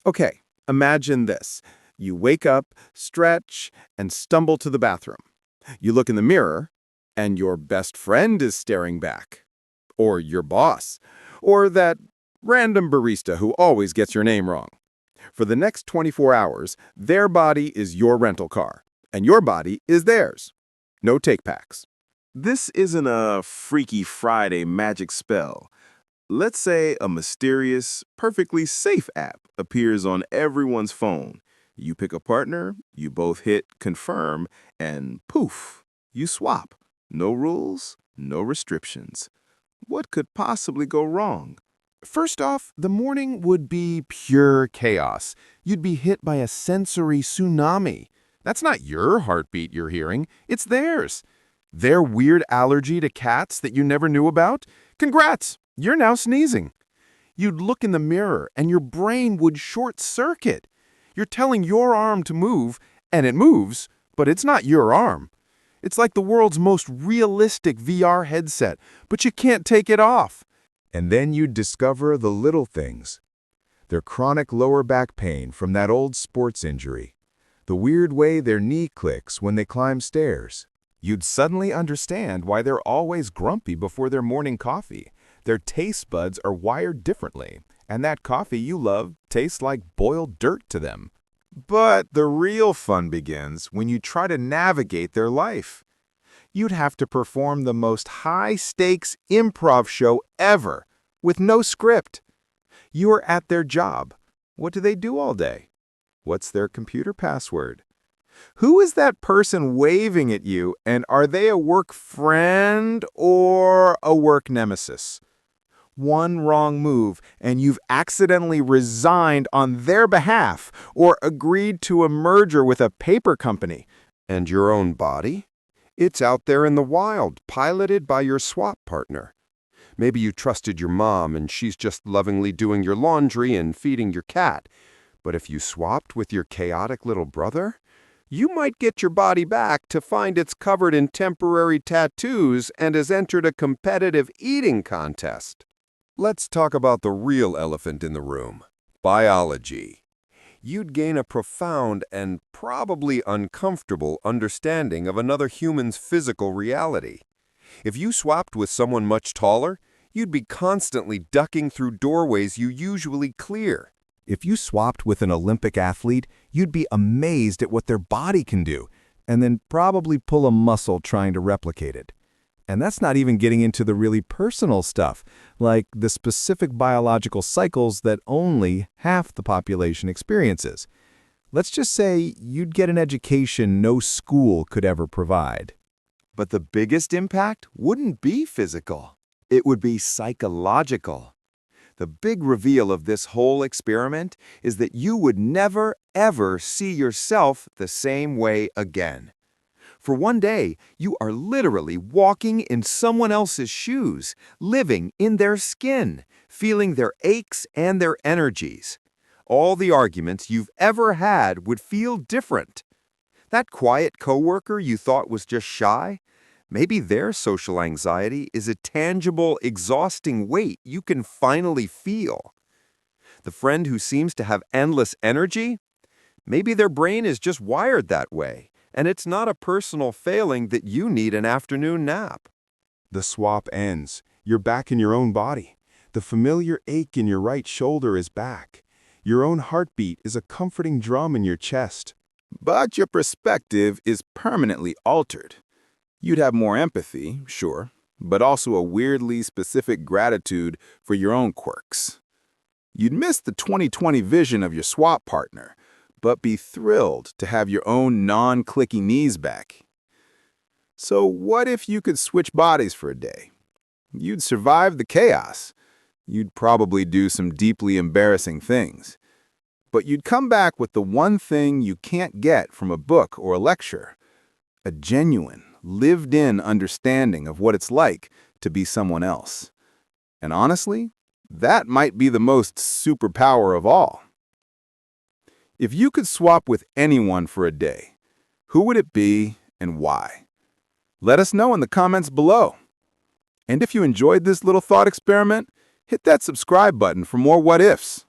Okay, imagine this. You wake up, stretch, and stumble to the bathroom. You look in the mirror, and your best friend is staring back. Or your boss. Or that random barista who always gets your name wrong. For the next 24 hours, their body is your rental car, and your body is theirs. No take backs. This isn't a Freaky Friday magic spell. Let's say a mysterious, perfectly safe app appears on everyone's phone. You pick a partner, you both hit confirm, and poof, you swap. No rules, no restrictions. What could possibly go wrong? First off, the morning would be pure chaos. You'd be hit by a sensory tsunami. That's not your heartbeat you're hearing, it's theirs. Their weird allergy to cats that you never knew about? Congrats, you're now sneezing. You'd look in the mirror and your brain would short circuit. You're telling your arm to move, and it moves, but it's not your arm. It's like the world's most realistic VR headset, but you can't take it off. And then you'd discover the little things. Their chronic lower back pain from that old sports injury. The weird way their knee clicks when they climb stairs. You'd suddenly understand why they're always grumpy before their morning coffee. Their taste buds are wired differently, and that coffee you love tastes like boiled dirt to them. But the real fun begins when you try to navigate their life. You'd have to perform the most high-stakes improv show ever, with no script. You are at their job. What do they do all day? What's their computer password? Who is that person waving at you, and are they a work friend or a work nemesis? One wrong move, and you've accidentally resigned on their behalf or agreed to a merger with a paper company. And your own body? It's out there in the wild, piloted by your swap partner. Maybe you trusted your mom and she's just lovingly doing your laundry and feeding your cat. But if you swapped with your chaotic little brother, you might get your body back to find it's covered in temporary tattoos and has entered a competitive eating contest. Let's talk about the real elephant in the room, biology. You'd gain a profound and probably uncomfortable understanding of another human's physical reality. If you swapped with someone much taller, you'd be constantly ducking through doorways you usually clear. If you swapped with an Olympic athlete, you'd be amazed at what their body can do, and then probably pull a muscle trying to replicate it. And that's not even getting into the really personal stuff, like the specific biological cycles that only half the population experiences. Let's just say you'd get an education no school could ever provide. But the biggest impact wouldn't be physical. It would be psychological. The big reveal of this whole experiment is that you would never, ever see yourself the same way again. For one day, you are literally walking in someone else's shoes, living in their skin, feeling their aches and their energies. All the arguments you've ever had would feel different. That quiet coworker you thought was just shy, maybe their social anxiety is a tangible, exhausting weight you can finally feel. The friend who seems to have endless energy, maybe their brain is just wired that way. And it's not a personal failing that you need an afternoon nap. The swap ends. You're back in your own body. The familiar ache in your right shoulder is back. Your own heartbeat is a comforting drum in your chest. But your perspective is permanently altered. You'd have more empathy, sure, but also a weirdly specific gratitude for your own quirks. You'd miss the 20/20 vision of your swap partner, but be thrilled to have your own non-clicky knees back. So what if you could switch bodies for a day? You'd survive the chaos. You'd probably do some deeply embarrassing things. But you'd come back with the one thing you can't get from a book or a lecture: a genuine, lived-in understanding of what it's like to be someone else. And honestly, that might be the most superpower of all. If you could swap with anyone for a day, who would it be and why? Let us know in the comments below. And if you enjoyed this little thought experiment, hit that subscribe button for more what ifs.